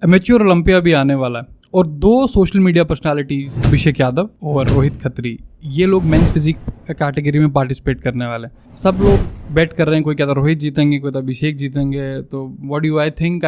Mature Olympia भी आने वाला है और 2 social media personalities Abhishek Yadav और रोहित खत्री, ये लोग मेंस फिजिक कैटेगरी में पार्टिसिपेट करने वाले हैं। सब लोग बेट कर रहे हैं, कोई कहता है रोहित जीतेंगे, कोई कहता है अभिषेक जीतेंगे। तो व्हाट डू आई थिंक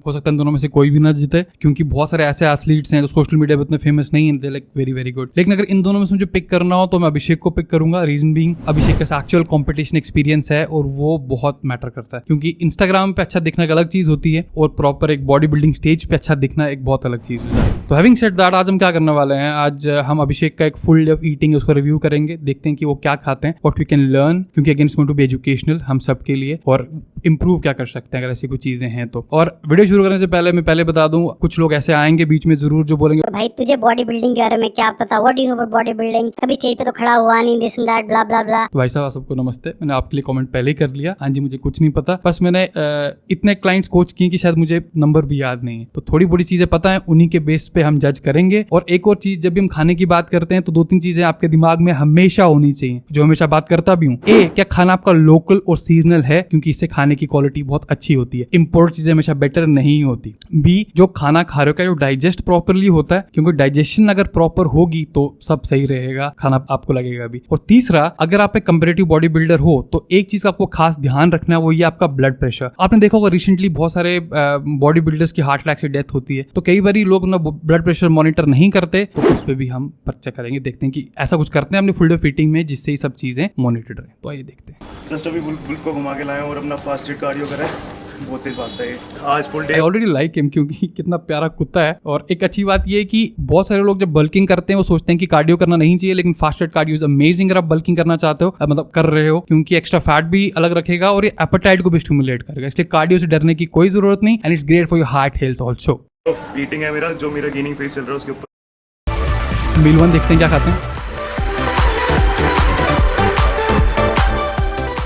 हो सकता है इन दोनों में से कोई भी ना जीते, क्योंकि बहुत सारे ऐसे एथलीट्स हैं जो सोशल मीडिया पे उतने फेमस नहीं है, लाइक वेरी वेरी गुड। लेकिन अगर इन दोनों में से मुझे पिक करना हो तो मैं अभिषेक को पिक करूंगा। रीजन बीइंग, अभिषेक का एक्चुअल कॉम्पिटिशन एक्सपीरियंस है और वो बहुत मैटर करता है, क्योंकि इंस्टाग्राम पे अच्छा दिखना एक अलग चीज होती है और प्रॉपर एक बॉडी बिल्डिंग स्टेज पे अच्छा दिखना एक बहुत अलग चीज होता है। तो हैविंग सेड दैट, आज हम क्या करने वाले हैं, आज हम अभिषेक का एक फुल डे ऑफ ईटिंग उसको रिव्यू करेंगे, देखते हैं कि वो क्या खाते हैं, व्हाट वी कैन लर्न, क्योंकि again it's going to be educational हम सब के लिए, और इंप्रूव क्या कर सकते हैं अगर ऐसी कुछ चीजें हैं तो। और वीडियो शुरू करने से पहले मैं पहले बता दूं, कुछ लोग ऐसे आएंगे बीच में जरूर जो बोलेंगे भाई तुझे बॉडी बिल्डिंग के बारे में क्या पता, what do you know about body building, कभी स्टेज पे तो खड़ा हुआ नहीं, दिस एंड दैट ब्ला ब्ला ब्ला। तो भाई साहब सबको नमस्ते, मैंने आपके लिए कमेंट पहले ही कर लिया, हाँ जी मुझे कुछ नहीं पता, बस मैंने इतने क्लाइंट्स कोच किए कि शायद मुझे नंबर भी याद नहीं है, तो थोड़ी बड़ी चीजें पता है, उन्हीं के बेस पे हम जज करेंगे। और एक और चीज, जब भी हम खाने की बात करते हैं तो 2-3 चीजें आपके दिमाग में हमेशा होनी चाहिए, जो हमेशा बात करता भी हूँ। ए, क्या खाना आपका लोकल और सीजनल है, क्योंकि इससे खाने की क्वालिटी बहुत अच्छी होती है, इंपोर्ट चीजें हमेशा बेटर नहीं होती। बी, जो खाना खा रहे हो क्या जो डाइजेस्ट प्रॉपरली होता है, क्योंकि डाइजेशन अगर प्रॉपर होगी तो सब सही रहेगा, खाना आपको लगेगा भी। और तीसरा, अगर आप एक कंपेरेटिव बॉडी बिल्डर हो तो एक चीज आपको खास ध्यान रखना है, वो ये आपका ब्लड प्रेशर। आपने देखा होगा रिसेंटली बहुत सारे बॉडी बिल्डर्स की हार्ट अटैक से डेथ होती है, तो कई बार लोग अपना ब्लड प्रेशर मॉनिटर नहीं करते, तो उस पर भी हम पर्चा करेंगे, देखते हैं कि ऐसा कुछ करते हैं अपने फुल डे फिटिंग में जिससे ये सब चीजें मॉनिटर्ड रहे। तो आइए देखते हैं। जस्ट अभी बुल्फ को घुमा के लाए और अपना फास्टेड कार्डियो करा है, बहुत तेज भागता है आज full day. I already like him, क्योंकि कितना प्यारा कुत्ता है। और एक अच्छी बात ये है कि बहुत सारे लोग जब बल्किंग करते हैं वो सोचते हैं कि कार्डियो करना नहीं चाहिए, लेकिन फास्टेड कार्डियो इज अमेजिंग अगर आप बल्किंग करना चाहते हो, मतलब कर रहे हो, क्योंकि एक्स्ट्रा फैट भी अलग रखेगा और ये एपेटाइट को भी स्टिमुलेट करेगा, इसलिए कार्डियो से डरने की कोई जरूरत नहीं, and it's great for your heart health also. Eating है मेरा, जो मेरा गेनिंग फेज चल रहा है उसके ऊपर। मील 1 देखते हैं क्या खाते हैं।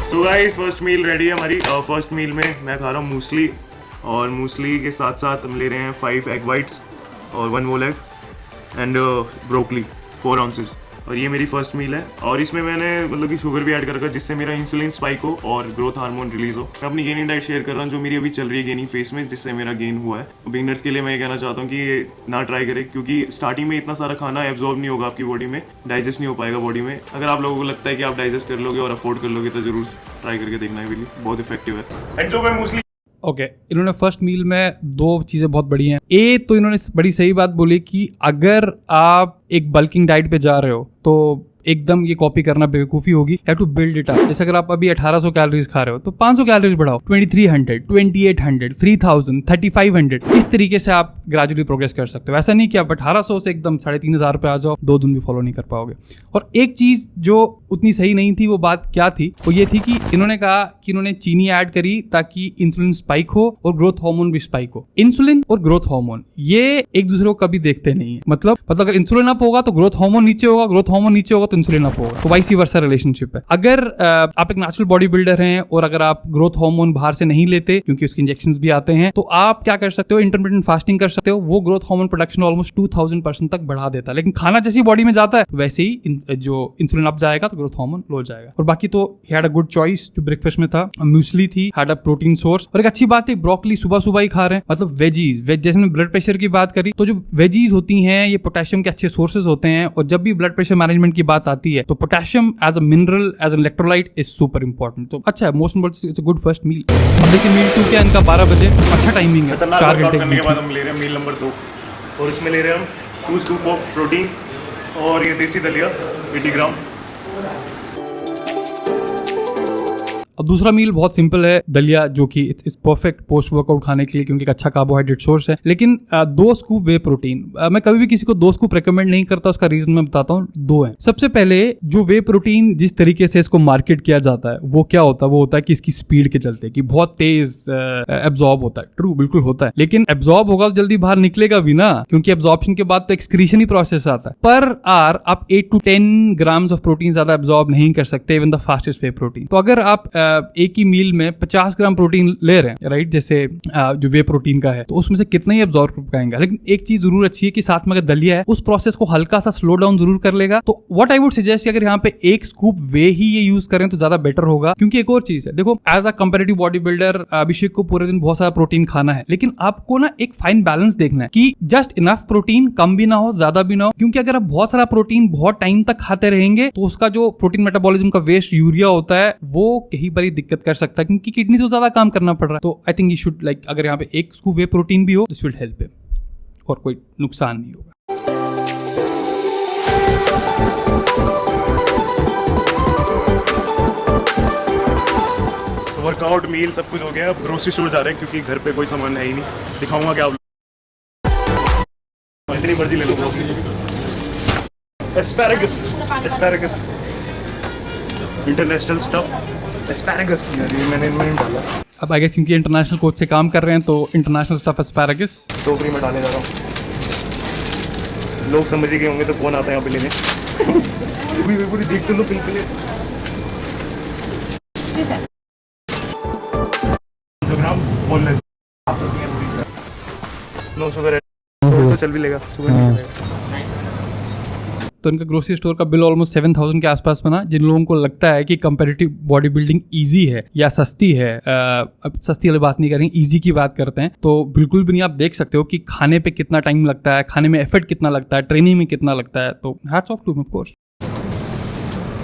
So guys, first meal ready है हमारी। फर्स्ट मील में मैं खा रहा हूँ मूसली, और मूसली के साथ साथ हम ले रहे हैं 5 एग वाइट्स और 1 whole egg and broccoli 4 ounces। और ये मेरी फर्स्ट मील है, और इसमें मैंने मतलब कि शुगर भी ऐड कर रखा है, जिससे मेरा इंसुलिन स्पाइक हो और ग्रोथ हार्मोन रिलीज हो। मैं अपनी गेनिंग डाइट शेयर कर रहा हूँ जो मेरी अभी चल रही है गेनिंग फेस में, जिससे मेरा गेन हुआ है। बिगिनर्स के लिए मैं ये कहना चाहता हूँ कि ये ना ट्राई करें, क्योंकि स्टार्टिंग में इतना सारा खाना एब्जॉर्ब नहीं होगा आपकी बॉडी में, डाइजेस्ट नहीं हो पाएगा बॉडी में। अगर आप लोगों को लगता है कि आप डाइजेस्ट कर लोगे और अफोर्ड कर लोगे तो जरूर ट्राई करके देखना है, बहुत इफेक्टिव है। एंड जो मैं मूसली ओके, इन्होंने फर्स्ट मील में 2 चीजें बहुत बड़ी हैं। ए, तो इन्होंने बड़ी सही बात बोली कि अगर आप एक बल्किंग डाइट पे जा रहे हो तो एकदम ये कॉपी करना बेवकूफी होगी, have to build it up. जैसे अगर आप अभी 1800 कैलोरीज खा रहे हो तो 500 कैलोरीज बढ़ाओ, 2300, 2800, 3000, 3500, इस तरीके से आप ग्रेजुअली प्रोग्रेस कर सकते हो। ऐसा नहीं कि आप 1800 से एकदम 3500 पे आ जाओ, 2 दिन भी फॉलो नहीं कर पाओगे। और एक चीज जो उतनी सही नहीं थी, वो बात क्या थी, वो ये थी कि इन्होंने कहा कि इन्होंने चीनी ऐड करी ताकि इंसुलिन स्पाइक हो और ग्रोथ हार्मोन भी स्पाइक हो। इंसुलिन और ग्रोथ हार्मोन ये एक दूसरे को कभी देखते नहीं है, मतलब अगर इंसुलिन अप होगा तो ग्रोथ हार्मोन नीचे होगा, ग्रोथ हार्मोन नीचे होगा तो इंसुलिन अप होगा, तो वाइस वर्सा रिलेशनशिप है। अगर आप एक नेचुरल बॉडी बिल्डर हैं और अगर आप ग्रोथ हार्मोन बाहर से नहीं लेते, क्योंकि उसके इंजेक्शंस भी आते हैं, तो आप क्या कर सकते हो, इंटरमिटेंट फास्टिंग कर सकते हो। वो ग्रोथ हार्मोन प्रोडक्शन ऑलमोस्ट 2000% तक बढ़ा देता है, लेकिन खाना जैसी बॉडी में जाता है तो वैसे ही जो इंसुलिन अप जाएगा तो ग्रोथ हार्मोन लो जाएगा। और बाकी तो he had a good choice, जो ब्रेकफास्ट में था म्यूसली थी, हैड अ प्रोटीन सोर्स। और एक अच्छी बात है, ब्रोकली सुबह सुबह ही खा रहे हैं, मतलब वेजीज, जैसे मैंने ब्लड प्रेशर की बात करी, तो जो वेजीज होती हैं ये पोटेशियम के अच्छे सोर्सेज होते हैं, और जब भी ब्लड प्रेशर मैनेजमेंट की बात आती है तो potassium as a mineral, as an electrolyte is super important. तो अच्छा है, most important, it's a good first meal. अब देखिए मील 2 क्या इनका 12 बजे, अच्छा टाइमिंग है, 4 घंटे के बाद हम ले रहे हैं मील नंबर 2, और इसमें ले रहे हैं हम 2 स्कूप ऑफ प्रोटीन और ये देसी दलिया 80 ग्राम। अब दूसरा मील बहुत सिंपल है, दलिया, जो कि इट्स परफेक्ट पोस्ट वर्कआउट खाने के लिए, क्योंकि एक अच्छा कार्बोहाइड्रेट सोर्स है। लेकिन 2 स्कूप वे प्रोटीन, मैं कभी भी किसी को 2 स्कूप रेकमेंड नहीं करता, उसका रीजन मैं बताता हूँ, 2 है। सबसे पहले, जो वे प्रोटीन जिस तरीके से इसको मार्केट किया जाता है वो क्या होता है, वो होता है कि इसकी स्पीड के चलते कि बहुत तेज एब्जॉर्ब होता है। ट्रू, बिल्कुल होता है, लेकिन एब्जॉर्ब होगा तो जल्दी बाहर निकलेगा भी ना, क्योंकि एब्जॉर्प्शन के बाद तो एक्सक्रीशन ही प्रोसेस आता है। पर आर आप 8 to 10 ग्राम्स ऑफ प्रोटीन ज्यादा एब्जॉर्ब नहीं कर सकते, even the fastest way protein. तो अगर आप एक ही मील में 50 ग्राम प्रोटीन ले रहे हैं, राइट, जैसे जो वे प्रोटीन का है, तो उसमें से कितना ही एब्जॉर्ब कर पाएंगे। लेकिन एक चीज जरूर अच्छी है कि साथ में अगर दलिया है उस प्रोसेस को हल्का सा स्लो डाउन जरूर कर लेगा। तो व्हाट आई वुड सजेस्ट कि अगर यहाँ पे एक स्कूप वे ही ये यूज करें तो ज्यादा बेटर होगा। क्योंकि एक और चीज है, देखो as a comparative bodybuilder Abhishek को पूरे दिन बहुत सारा प्रोटीन खाना है, लेकिन आपको ना एक फाइन बैलेंस देखना है कि जस्ट इनफ प्रोटीन, कम भी ना हो ज्यादा भी ना हो। क्योंकि अगर आप बहुत सारा प्रोटीन बहुत टाइम तक खाते रहेंगे तो उसका जो प्रोटीन मेटाबॉलिज्म का वेस्ट यूरिया होता है वो कहीं बड़ी दिक्कत कर सकता है, क्योंकि किडनी से ज्यादा काम करना पड़ रहा है। तो I think you should like, अगर यहाँ पे एक स्कूप वे प्रोटीन भी हो दिस विल हेल्प हिम और कोई नुकसान नहीं होगा। वर्कआउट, मील सब कुछ हो गया। अब ग्रोसरी स्टोर जा रहे हैं क्योंकि घर पे कोई सामान है ही नहीं। दिखाऊंगा क्या, इतनी मर्जी ले लो। Asparagus, asparagus international stuff, asparagus मैंने इनमें डाला। अब आई गेस क्योंकि इंटरनेशनल कोच से काम कर रहे हैं तो इंटरनेशनल स्टफ एस्पैरागस टोकरी में डालने जा रहा हूँ। लोग समझ ही गए होंगे तो कौन आता है यहाँ पे लेने। पूरी देख तो लो बिल्कुल। नो शुगर है तो चल भी लेगा, शुगर नहीं चलेगा। तो इनका ग्रोसरी स्टोर का बिल ऑलमोस्ट 7,000 के आसपास बना। जिन लोगों को लगता है कि कंपेरेटिव बॉडी बिल्डिंग ईजी है या सस्ती है, अब सस्ती वाली बात नहीं करेंगे, ईजी की बात करते हैं, तो बिल्कुल भी नहीं। आप देख सकते हो कि खाने पे कितना टाइम लगता है, खाने में एफर्ट कितना लगता है, ट्रेनिंग में कितना लगता है। तो hats off to him of course.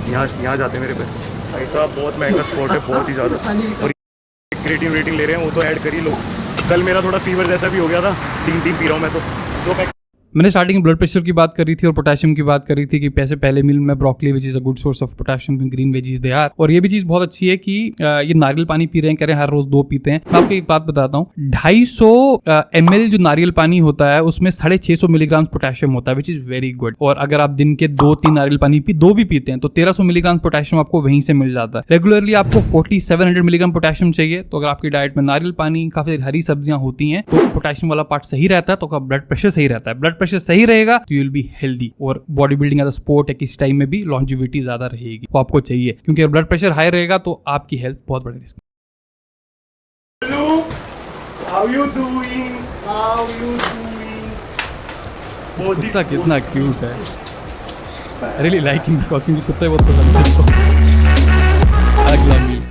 यहाँ जाते हैं मेरे पैसे। भाई साहब बहुत महंगा स्पॉट है, बहुत ही ज़्यादा। और क्रिएटिव रेटिंग ले रहे हैं वो तो ऐड कर ही लो। कल मेरा थोड़ा फीवर जैसा भी हो गया था, 3 पी रहा हूँ मैं तो 2 पैक। मैंने स्टार्टिंग में ब्लड प्रेशर की बात करी थी और पोटेशियम की बात करी थी कि पैसे पहले मील में broccoli which is a good source of potassium, green veggies they are. और ये भी चीज बहुत अच्छी है कि ये नारियल पानी पी रहे हैं, कह रहे हैं हर रोज 2 पीते हैं। मैं आपको एक बात बताता हूँ, 250 ml जो नारियल पानी होता है उसमें 650 मिलीग्राम पोटेशियम होता है, विच इज वेरी गुड। और अगर आप दिन के 2-3 नारियल पानी 2 भी पीते हैं तो 1300 मिलीग्राम पोटेशियम आपको वहीं से मिल जाता है। रेगुलरली आपको 4700 मिलीग्राम पोटेशियम चाहिए। तो अगर आपकी डाइट में नारियल पानी, काफी हरी सब्जियां होती हैं तो पोटेशियम वाला पार्ट सही रहता है, तो आपका ब्लड प्रेशर सही रहता है। ब्लड प्रेशर सही रहेगा तो यू विल बी हेल्दी। और body building as a sport है, किसी टाइम में भी लॉन्जिविटी ज्यादा रहेगी, वो आपको चाहिए। क्योंकि अगर ब्लड प्रेशर हाई रहेगा तो आपकी हेल्थ बहुत बड़े risk. How you doing? How you doing? कुत्ता कितना क्यूट है। I really like him because क्योंकि कुत्ते बहुत पसंद है इसको। अगला मील।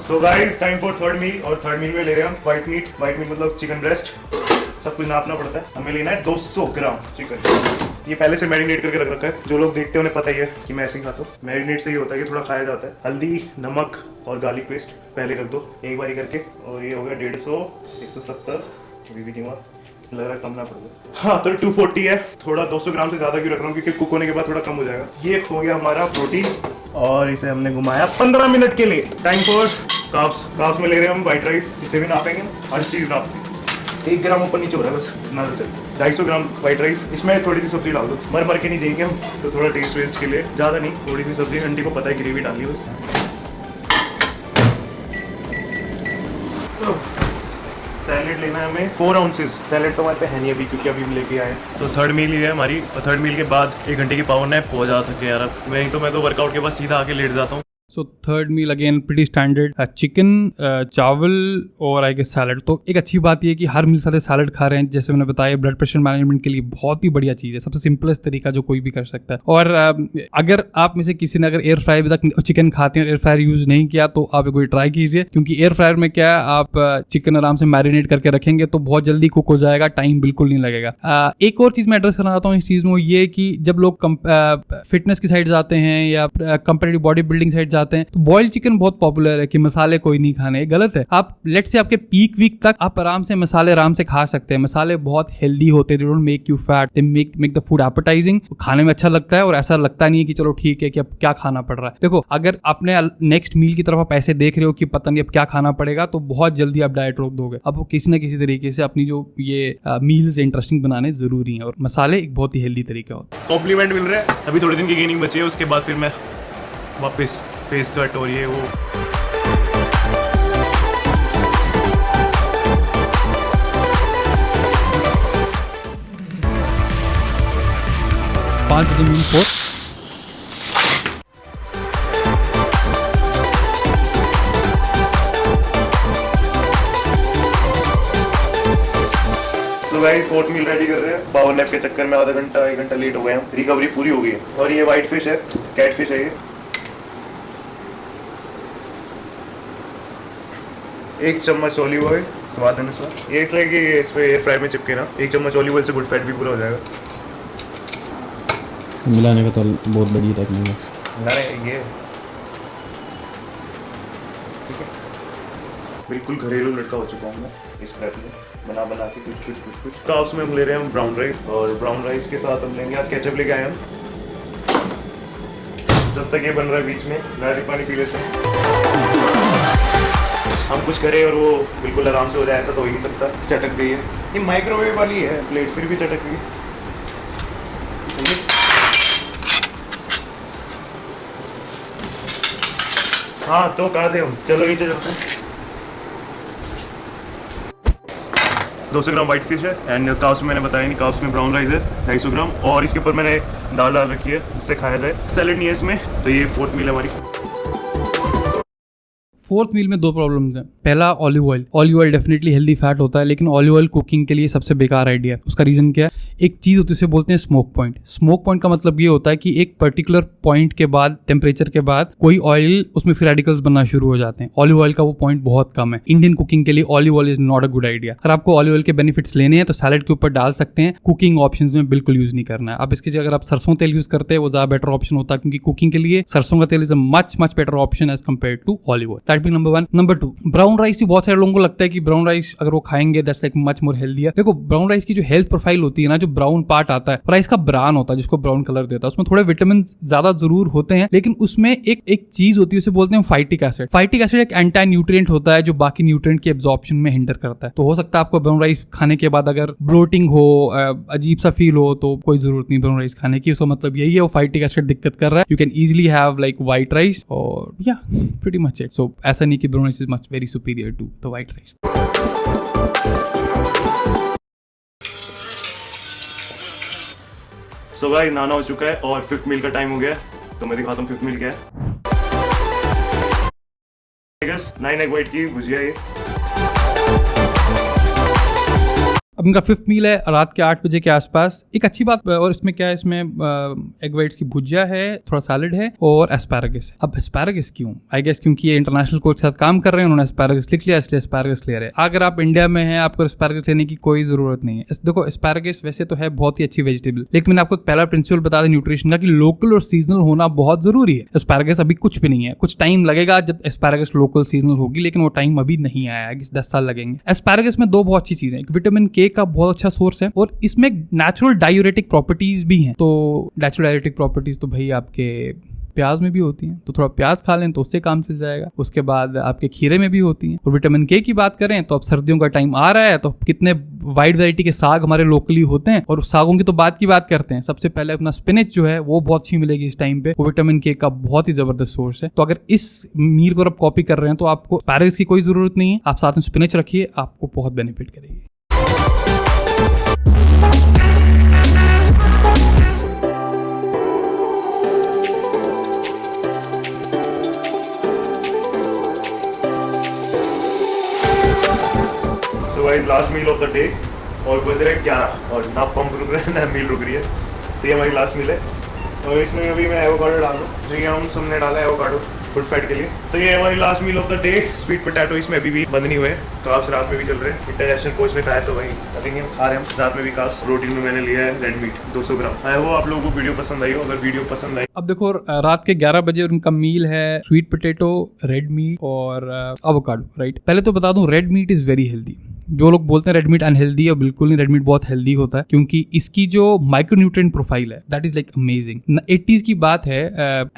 So guys, time for third meal। और थर्ड मील में ले रहे हैं हम व्हाइट मीट। व्हाइट मीट मतलब चिकन ब्रेस्ट। सब कुछ नापना पड़ता है। हमें लेना है 200 ग्राम चिकन। ये पहले से मैरिनेट करके रख रखा है। जो लोग देखते हैं उन्हें पता ही है कि मैं ऐसे ही खाता हूँ। मैरिनेट से ही होता है कि थोड़ा खाया जाता है। हल्दी, नमक और गार्लिक पेस्ट पहले रख दो एक बारी करके। और ये हो गया 150, 170, अभी भी नहीं हुआ, लग रहा है कम ना पड़ गया। हाँ तो 240 है। थोड़ा 200 ग्राम से ज़्यादा क्यों रख रहा हूँ क्योंकि कुक होने के बाद थोड़ा कम हो जाएगा। ये हो गया हमारा प्रोटीन और इसे हमने घुमाया 15 मिनट के लिए। Time for carbs. कार्ब्स में ले रहे हैं हम व्हाइट राइस, इसे भी नापेंगे, हर चीज़ नापेंगे। 1 ग्राम ऊपर नीचे हो रहा है बस, ना तो चल। 250 ग्राम व्हाइट राइस, इसमें थोड़ी सी सब्जी डाल दो। मर के नहीं देंगे हम तो थोड़ा टेस्ट वेस्ट के लिए, ज़्यादा नहीं, थोड़ी सी सब्जी। आंटी को पता है ग्रेवी डाली बस। सैलेड लेना है हमें 4 आउंसेस। सैलेड तो हमारे पे है नहीं अभी क्योंकि अभी लेके आए। तो थर्ड मील ही है हमारी। और थर्ड मील के बाद 1 घंटे की पावर नैप हो जाता है यार। अब मैं तो वर्कआउट के बाद सीधा आके लेट जाता हूँ। सो थर्ड मील अगेन प्रीटी स्टैंडर्ड, चिकन, चावल और आई गेस सैलड। तो एक अच्छी बात यह कि हर मील साथ सैलड खा रहे हैं, जैसे मैंने बताया ब्लड प्रेशर मैनेजमेंट के लिए बहुत ही बढ़िया चीज़ है, सबसे सिंपलेस्ट तरीका जो कोई भी कर सकता है। और अगर आप में से किसी ने अगर एयर फ्रायर तक चिकन खाते हैं और एयर फ्रायर यूज़ नहीं किया तो आप कोई ट्राई कीजिए, क्योंकि एयर फ्रायर में क्या है, आप चिकन आराम से मैरिनेट करके रखेंगे तो बहुत जल्दी कुक हो जाएगा, टाइम बिल्कुल नहीं लगेगा। एक और चीज़ मैं एड्रेस करना चाहता हूँ इस चीज़ में, ये कि जब लोग फिटनेस की साइड जाते हैं या कंपेरेटिव बॉडी बिल्डिंग साइड जाते हैं तो बॉइल्ड चिकन बहुत पॉपुलर है कि मसाले कोई नहीं खाने, गलत है। आप लेट से आपके पीक वीक तक आप आराम से मसाले आराम से खा सकते हैं। मसाले बहुत हेल्दी होते हैं, they don't make you fat, they make the food appetising. खाने में अच्छा लगता है और ऐसा लगता नहीं है कि चलो ठीक है कि अब क्या खाना पड़ रहा है। देखो अगर आपने नेक्स्ट मील की तरफ पैसे देख रहे हो कि पता नहीं अब क्या खाना पड़ेगा तो बहुत जल्दी आप डाइट रोक दोगे। अब वो किसी ना किसी तरीके से अपनी जो ये मील्स इंटरेस्टिंग बनाने जरूरी है और मसाले एक बहुत ही हेल्दी तरीका होता है। कॉम्प्लीमेंट मिल रहा है। अभी थोड़े दिन की गेनिंग बची है, उसके बाद फिर मैं वापस फेस कट और ये वो। मील 4 गाइस फोर्थ मील रेडी कर रहे हैं। पावर नैप के चक्कर में आधा घंटा 1 घंटा लेट हो गए हम। रिकवरी पूरी हो गई है। और ये व्हाइट फिश है, कैट फिश है ये। एक चम्मच ऑलिव ऑयल स्वाद अनुसार। ये इसलिए कि इस पे एयर फ्राई में चिपके ना, 1 चम्मच ऑलिव ऑयल से गुड फैट भी पूरा हो जाएगा। मिलाने का तो बहुत बढ़िया टेक्निक है। नहीं ये ठीक है, बिल्कुल घरेलू लड़का हो चुका हूँ मैं इस प्रेप में, बना बना के कुछ काप्स में हम ले रहे हैं ब्राउन राइस, और ब्राउन राइस के साथ हम लेंगे आज केचप लेके आए हम। जब तक ये बन रहा है बीच में नारियल पानी पी लेते हैं। हम कुछ करें और वो बिल्कुल आराम से हो जाए ऐसा तो हो ही नहीं सकता। चटक गई है, ये माइक्रोवेव वाली है प्लेट, फिर भी चटक गई। हाँ तो कहा थे हम, चलो नीचे चलते हैं। 200 ग्राम व्हाइट फिश है एंड काप्स में मैंने बताया नहीं, काप्स में ब्राउन राइस है 250 ग्राम, और इसके ऊपर मैंने दाल डाल रखी है जिससे खाया जाए। सैलेड नहीं है इसमें। तो ये फोर्थ मील हमारी। फोर्थ मील में 2 प्रॉब्लम्स हैं। पहला olive oil. Olive oil definitely healthy fat होता है, लेकिन ऑलिव ऑयल कुकिंग के लिए सबसे बेकार आइडिया है। उसका रीजन क्या है? एक चीज होती है उसे बोलते हैं स्मोक पॉइंट। स्मोक पॉइंट का मतलब ये होता है कि एक पर्टिकुलर पॉइंट के बाद, टेम्परेचर के बाद कोई ऑयल उसमें फ्री रेडिकल्स बनना शुरू हो जाते हैं। ऑलिव ऑयल का वो पॉइंट बहुत कम है। इंडियन कुकिंग के लिए olive oil is not a good idea. अगर आपको ऑलिव ऑयल के बेनिफिट्स लेने हैं तो सैलेड के ऊपर डाल सकते हैं, कुकिंग ऑप्शंस में बिल्कुल यूज नहीं करना है। अब इसकी जगह अगर आप सरसों तेल यूज करते हैं वो ज्यादा बेटर ऑप्शन होता है, क्योंकि कुकिंग के लिए सरसों का तेल is a much better option as compare to olive oil. That be number 1। Number 2, brown rice भी बहुत सारे लोगों को लगता है कि ब्राउन राइस अगर वो खाएंगे that's like much more healthy है। देखो ब्राउन राइस की जो हेल्थ प्रोफाइल होती है ना, जो ब्राउन पार्ट आता है राइस का, ब्रान होता है जिसको ब्राउन कलर देता है, उसमें थोड़े विटामिन ज्यादा जरूर होते हैं, लेकिन उसमें एक चीज होती है उसे बोलते हैं फाइटिक एसिड। फाइटिक एसिड एक एंटी न्यूट्रिएंट होता है जो बाकी न्यूट्रिएंट के एब्जॉर्प्शन में हिंडर करता है। तो हो सकता है आपको ब्राउन राइस खाने के बाद अगर ब्लोटिंग हो, अजीब सा फील हो, तो कोई जरूरत नहीं ब्राउन राइस खाने की। उसका मतलब यही है वो फाइटिक एसिड दिक्कत कर रहा है। You can easily have like white rice और या प्रीटी मच इट। सो ऐसा नहीं कि brown rice is much very superior to the white rice. So guys नाना हो चुका है और 5th मील का टाइम हो गया, तो मैं दिखाता हूँ 5th मील क्या है। 9 एग व्हाइट की भुजिया ये। अब इनका 5th मील है रात के 8 बजे के आसपास। एक अच्छी बात, और इसमें क्या है, इसमें एग वाइट्स की भुजिया है, थोड़ा सैलेड है और एस्पैरागस है। अब एस्पैरागस क्यों? आई गेस क्योंकि ये इंटरनेशनल कोच के साथ काम कर रहे हैं, उन्होंने एस्पैरागस लिख लिया इसलिए एस्पैरागस ले रहे हैं। अगर आप इंडिया में हैं आपको एस्पैरागस लेने की कोई जरूरत नहीं है। देखो एस्पैरागस वैसे तो है बहुत ही अच्छी वेजिटेबल, लेकिन मैंने आपको एक पहला प्रिंसिपल बता दें न्यूट्रिशन का कि लोकल और सीजनल होना बहुत जरूरी है। एस्पैरागस अभी कुछ भी नहीं है, कुछ टाइम लगेगा जब एस्पैरागस लोकल सीजनल होगी, लेकिन वो टाइम अभी नहीं आया है, 10 साल लगेंगे। एस्पैरागस में 2 बहुत अच्छी चीजें, एक विटामिन के का बहुत अच्छा सोर्स है और इसमें नेचुरल डायूरेटिक प्रॉपर्टीज भी हैं। तो नेचुरल डायूरेटिक प्रॉपर्टीज तो भाई आपके प्याज में भी होती हैं, तो थोड़ा प्याज खा लें तो उससे काम चल जाएगा। उसके बाद आपके खीरे में भी होती हैं। और विटामिन के की बात करें तो अब सर्दियों का टाइम आ रहा है, तो कितने वाइड वैरायटी के साग हमारे लोकली होते हैं। और सागों की तो बात करते हैं, सबसे पहले अपना स्पिनच जो है वो बहुत अच्छी मिलेगी इस टाइम पे। वो विटामिन के का बहुत ही जबरदस्त सोर्स है। तो अगर इस मील को आप कॉपी कर रहे हैं तो आपको एस्पैरागस की कोई जरूरत नहीं है, आप साथ में स्पिनच रखिए, आपको बहुत बेनिफिट करेगी। Last meal of the day और बज रहे 11 और ना पंप रुक रहा है ना मील रुक रही है। तो ये हमारी लास्ट मील है और इसमें अभी मैं एवोकाडो डाल दूँ। 3 आउंस हमने डाला है एवोकाडो गुड फैट के लिए। तो ये हमारी last meal of the day. Sweet potato इसमें अभी भी बंद नहीं हुए, काप्स रात में भी चल रहे हैं। इंटरनेशनल कोच ने खाया तो वही अभी हम खा रहे हैं रात में भी काप्स। प्रोटीन में मैंने लिया है रेड मीट 200 ग्राम। है वो आप लोगों को वीडियो पसंद आई हो, अगर वीडियो पसंद आई। अब देखो रात के 11 बजे उनका मील है स्वीट पोटैटो, रेड मीट और एवोकाडो, राइट। पहले तो बता दूं red meat is very healthy. जो लोग बोलते हैं रेड मीट अनहेल्दी है, बिल्कुल नहीं, रेड मीट बहुत हेल्दी होता है क्योंकि इसकी जो माइक्रोन्यूट्रिएंट प्रोफाइल है that is like amazing. 80s की बात है,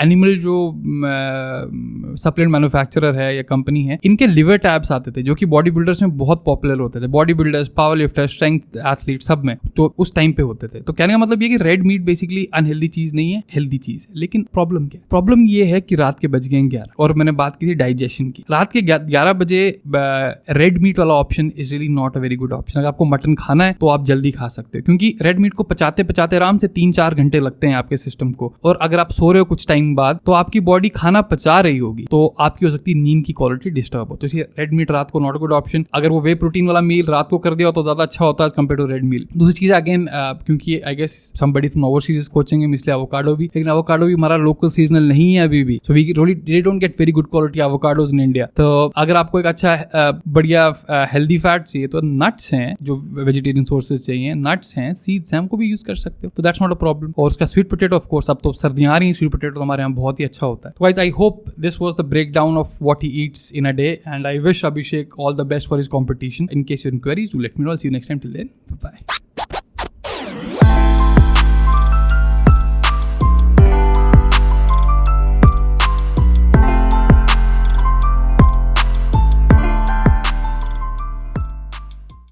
एनिमल जो सप्लीमेंट मैन्युफैक्चरर है या कंपनी है, इनके लिवर टैब्स आते थे जो कि बॉडी बिल्डर्स में बहुत पॉपुलर होते थे। Body builders, power lifters, strength athlete सब में तो उस टाइम पे होते थे। तो कहने का मतलब ये कि रेड मीट बेसिकली अनहेल्दी चीज नहीं है, हेल्दी चीज है। लेकिन प्रॉब्लम क्या है? प्रॉब्लम ये है कि रात के बज गए 11 और मैंने बात की थी डाइजेशन की। रात के 11 बजे रेड मीट वाला option is really not a very good option. अगर आपको मटन खाना है तो आप जल्दी खा सकते हो, क्योंकि रेड मीट को पचाते पचाते आराम से 3-4 घंटे लगते हैं आपके सिस्टम को, और अगर आप सो रहे हो कुछ टाइम बाद तो आपकी बॉडी खाना पचा रही होगी, तो आपकी हो सकती है नींद की क्वालिटी डिस्टर्ब हो। तो इसलिए रेड मीट रात को नॉट अ गुड ऑप्शन। अगर वो वे प्रोटीन वाला मील रात को कर दिया तो ज्यादा अच्छा होता है कंपेयर टू रेड मील। दूसरी चीज अगेन, क्योंकि I guess somebody from overseas is coaching him, इसलिए एवोकाडो भी, लेकिन एवोकाडो भी हमारा लोकल सीजनल नहीं है अभी भी, so we really don't get very good quality avocados in India. तो अगर आपको एक अच्छा बढ़िया हेल्दी फैट चाहिए तो नट्स हैं, जो वेजिटेरियन सोर्सेज चाहिए, नट्स हैं, सीड्स हैं, हमको भी यूज कर सकते हो, तो दैट्स नॉट अ प्रॉब्लम। और उसका स्वीट पोटैटो, ऑफ कोर्स अब तो सर्दियां आ रही हैं, स्वीट पोटैटो हमारे यहाँ बहुत ही अच्छा होता है। तो guys, I hope this was the breakdown of what he eats in a day, and I wish Abhishek all the best for his competition. In case you have queries, do let me know. I'll see you next time. Till then, bye bye.